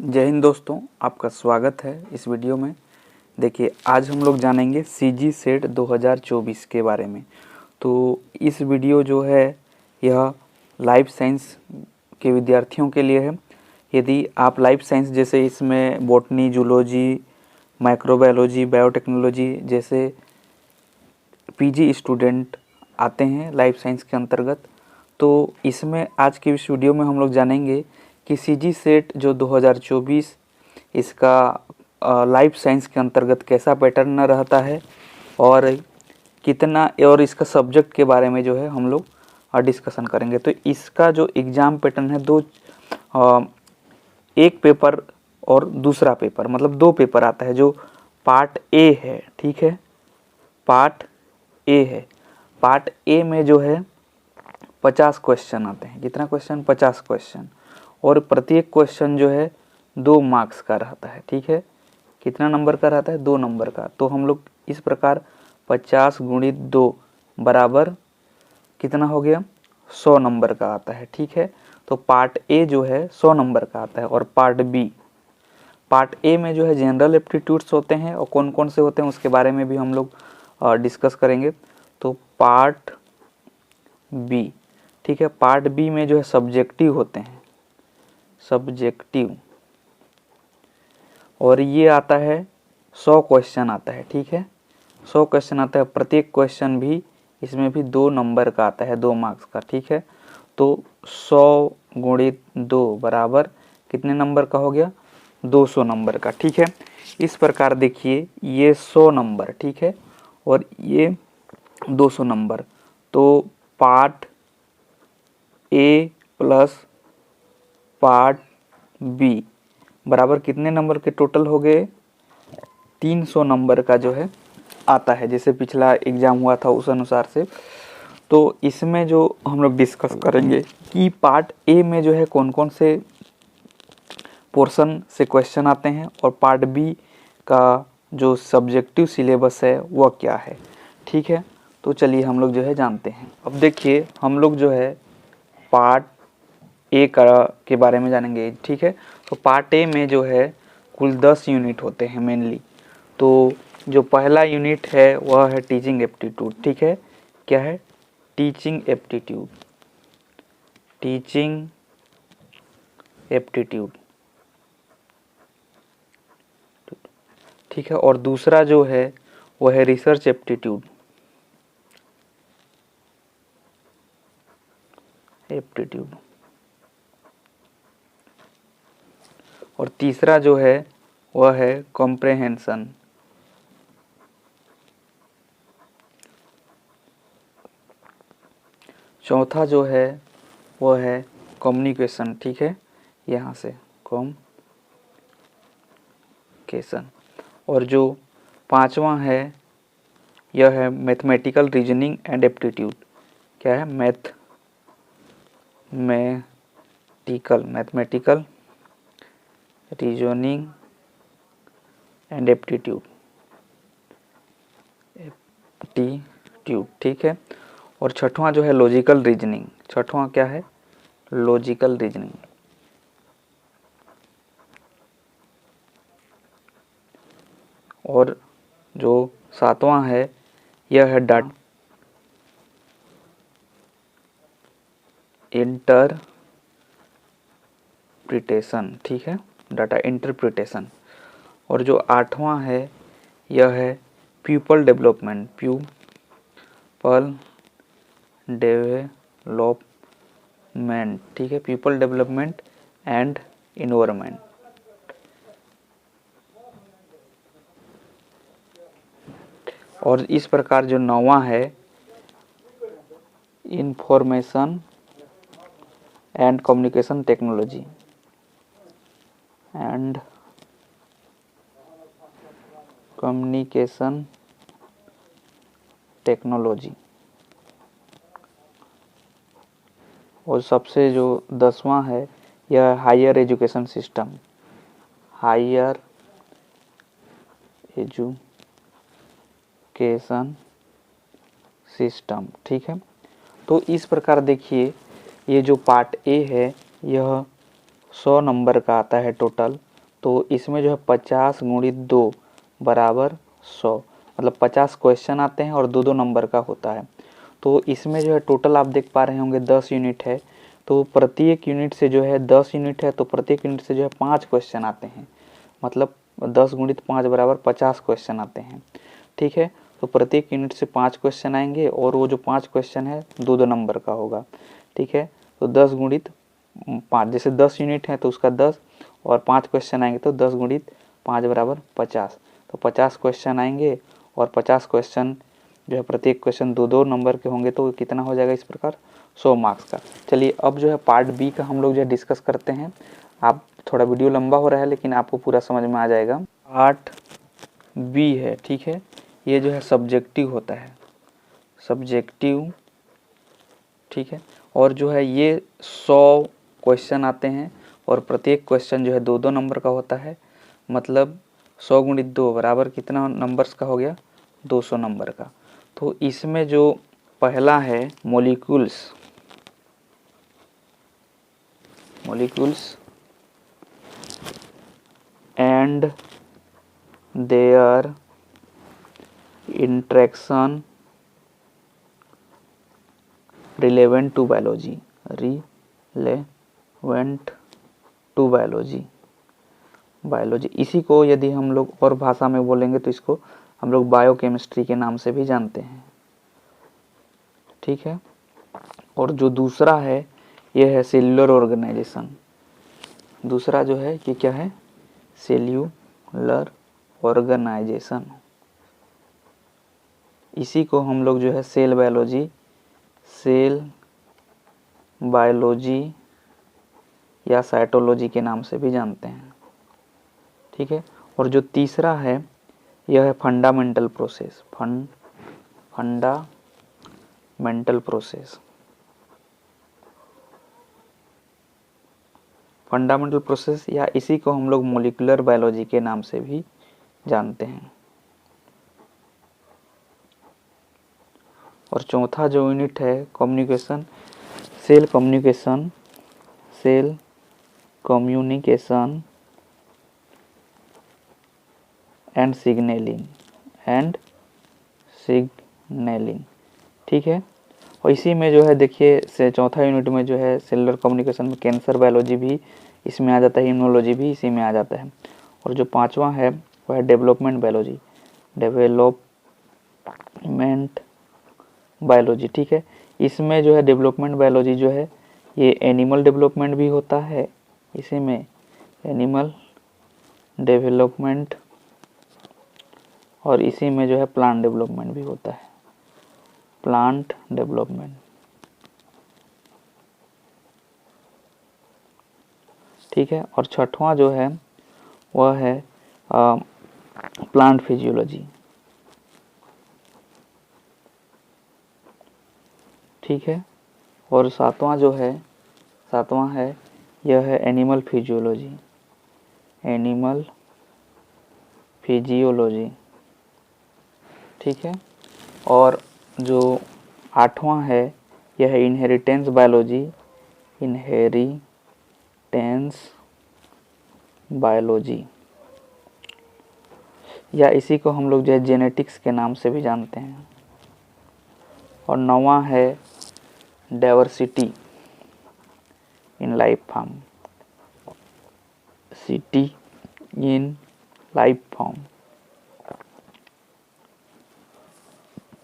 जय हिंद दोस्तों, आपका स्वागत है इस वीडियो में। देखिए, आज हम लोग जानेंगे सीजी सेट 2024 के बारे में। तो इस वीडियो जो है यह लाइफ साइंस के विद्यार्थियों के लिए है। यदि आप लाइफ साइंस जैसे इसमें बॉटनी, जूलॉजी, माइक्रोबायोलॉजी, बायोटेक्नोलॉजी जैसे पीजी स्टूडेंट आते हैं लाइफ साइंस के अंतर्गत, तो इसमें आज के इस वीडियो में हम लोग जानेंगे कि सीजी सेट जो 2024 इसका लाइफ साइंस के अंतर्गत कैसा पैटर्न रहता है और कितना, और इसका सब्जेक्ट के बारे में जो है हम लोग डिस्कशन करेंगे। तो इसका जो एग्ज़ाम पैटर्न है एक पेपर और दूसरा पेपर, मतलब दो पेपर आता है। जो पार्ट ए है, ठीक है, पार्ट ए है। पार्ट ए में जो है 50 क्वेश्चन आते हैं। कितना क्वेश्चन? 50 क्वेश्चन। और प्रत्येक क्वेश्चन जो है 2 मार्क्स का रहता है, ठीक है। कितना नंबर का रहता है? 2 नंबर का। तो हम लोग इस प्रकार 50 गुणित 2 बराबर कितना हो गया? 100 नंबर का आता है, ठीक है। तो पार्ट ए जो है 100 नंबर का आता है। और पार्ट ए में जो है जनरल एप्टीट्यूड्स होते हैं, और कौन कौन से होते हैं उसके बारे में भी हम लोग डिस्कस करेंगे। तो पार्ट बी, ठीक है, पार्ट बी में जो है सब्जेक्टिव होते हैं, सब्जेक्टिव, और ये आता है 100 क्वेश्चन आता है, ठीक है। 100 क्वेश्चन आता है। प्रत्येक क्वेश्चन भी इसमें भी 2 नंबर का आता है, 2 मार्क्स का, ठीक है। तो 100 गुणित 2 बराबर कितने नंबर का हो गया? 200 नंबर का, ठीक है। इस प्रकार देखिए, ये 100 नंबर, ठीक है, और ये 200 नंबर। तो part A plus part B बराबर कितने नंबर के टोटल हो गए? 300 नंबर का जो है आता है, जैसे पिछला एग्जाम हुआ था उस अनुसार से। तो इसमें जो हम लोग डिस्कस करेंगे कि पार्ट ए में जो है कौन कौन से पोर्शन से क्वेश्चन आते हैं, और पार्ट बी का जो सब्जेक्टिव सिलेबस है वह क्या है, ठीक है। तो चलिए हम लोग जो है जानते हैं। अब देखिए, हम लोग जो है पार्ट ए के बारे में जानेंगे, ठीक है। तो पार्ट ए में जो है कुल 10 यूनिट होते हैं मेनली। तो जो पहला यूनिट है वह है टीचिंग एप्टीट्यूड, ठीक है। क्या है? टीचिंग एप्टीट्यूड, टीचिंग एप्टीट्यूड, ठीक है। और दूसरा जो है वह है रिसर्च एप्टीट्यूड, एप्टीट्यूड। और तीसरा जो है वह है कॉम्प्रेहेंशन, चौथा जो है वह है कम्युनिकेशन, ठीक है, यहाँ से कम्युनिकेशन। और जो पांचवा है यह है मैथमेटिकल रीजनिंग एंड एप्टीट्यूड। क्या है? मैथमेटिकल रीजनिंग एंड एप्टीट्यूड, ठीक है। और छठवां जो है लॉजिकल रीजनिंग। छठवां क्या है? Logical reasoning. और जो सातवां है यह है डाटा इंटरप्रिटेशन, ठीक है, डाटा इंटरप्रिटेशन। और जो आठवां है यह है पीपल डेवलपमेंट, ठीक है, पीपल डेवलपमेंट एंड इन्वायरमेंट। और इस प्रकार जो नौवां है information and communication technology, and communication technology. और सबसे जो 10वां है यह higher education system, higher education system, ठीक है। तो इस प्रकार देखिए, ये जो पार्ट ए है यह 100 नंबर का आता है टोटल, तो इसमें जो है 50 गुणित 2 बराबर 100, मतलब 50 क्वेश्चन आते हैं और 2-2 नंबर का होता है। तो इसमें जो है टोटल आप देख पा रहे होंगे 10 यूनिट है, तो प्रत्येक यूनिट से जो है 10 यूनिट है, तो प्रत्येक यूनिट से जो है 5 क्वेश्चन आते हैं, मतलब 10 गुणित 5 बराबर 50 क्वेश्चन आते हैं। ठीक है, तो प्रत्येक यूनिट से 5 क्वेश्चन आएंगे और वो जो 5 क्वेश्चन है 2-2 नंबर का होगा। ठीक है, तो 10 गुणित 5, जैसे 10 यूनिट है तो उसका 10 और 5 क्वेश्चन आएंगे तो 10 गुणित 5 बराबर 50, तो 50 क्वेश्चन आएंगे और 50 क्वेश्चन जो है प्रत्येक क्वेश्चन 2-2 नंबर के होंगे, तो कितना हो जाएगा इस प्रकार 100 मार्क्स का। चलिए अब जो है पार्ट बी का हम लोग जो है डिस्कस करते हैं। आप थोड़ा वीडियो लंबा हो रहा है लेकिन आपको पूरा समझ में आ जाएगा। पार्ट बी है, ठीक है, ये जो है सब्जेक्टिव होता है, सब्जेक्टिव। ठीक है, और जो है ये 100 क्वेश्चन आते हैं और प्रत्येक क्वेश्चन जो है 2-2 नंबर का होता है, मतलब 100 गुणित 2 बराबर कितना नंबर्स का हो गया, 200 नंबर का। तो इसमें जो पहला है molecules, and their interaction relevant to biology, biology. इसी को यदि हम लोग और भाषा में बोलेंगे तो इसको हम लोग बायोकेमिस्ट्री के नाम से भी जानते हैं। ठीक है, और जो दूसरा है यह है सेल्यूलर ऑर्गेनाइजेशन। दूसरा जो है ये क्या है, सेल्यूलर ऑर्गेनाइजेशन। इसी को हम लोग जो है सेल बायोलॉजी या साइटोलॉजी के नाम से भी जानते हैं। ठीक है, और जो तीसरा है यह है फंडामेंटल प्रोसेस, फंडामेंटल प्रोसेस या इसी को हम लोग मॉलिक्यूलर बायोलॉजी के नाम से भी जानते हैं। और चौथा जो यूनिट है communication, cell communication and signalling. ठीक है, और इसी में जो है देखिए से चौथा यूनिट में जो है सेलुलर कम्युनिकेशन में कैंसर बायोलॉजी भी इसमें आ जाता है, इम्यूनोलॉजी भी इसी में आ जाता है। और जो पांचवा है वह है डेवलपमेंट बायोलॉजी। ठीक है, इसमें जो है डेवलपमेंट बायोलॉजी जो है ये एनिमल डेवलपमेंट भी होता है, इसी में एनिमल डेवलपमेंट, और इसी में जो है प्लांट डेवलपमेंट भी होता है, प्लांट डेवलपमेंट। ठीक है, और छठवां जो है वह है प्लांट फिजियोलॉजी। ठीक है, और सातवां है यह है एनिमल फिजियोलॉजी। ठीक है, और जो आठवां है यह है इनहेरिटेंस बायोलॉजी, या इसी को हम लोग जो है जेनेटिक्स के नाम से भी जानते हैं। और नौवां है डाइवर्सिटी इन लाइफ फॉर्म।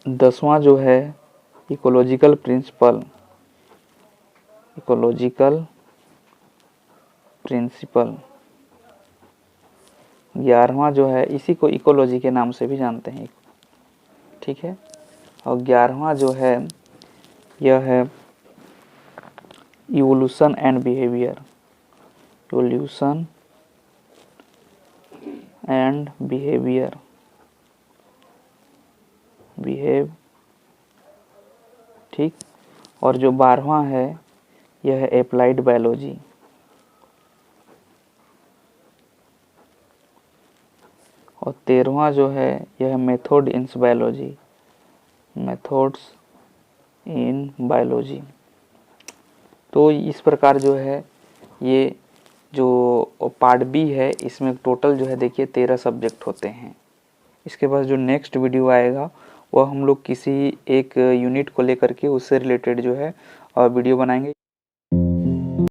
10वां जो है इकोलॉजिकल प्रिंसिपल। 11वां जो है इसी को इकोलॉजी के नाम से भी जानते हैं। ठीक है, और 11वां जो है यह है इवोल्यूशन एंड बिहेवियर। ठीक, और जो 12वां है यह है एप्लाइड बायोलॉजी। और 13वां जो है यह मेथड्स इन बायोलॉजी। तो इस प्रकार जो है ये जो पार्ट बी है इसमें टोटल जो है देखिए 13 सब्जेक्ट होते हैं। इसके बाद जो नेक्स्ट वीडियो आएगा वह हम लोग किसी एक यूनिट को लेकर के उससे रिलेटेड जो है वीडियो बनाएंगे।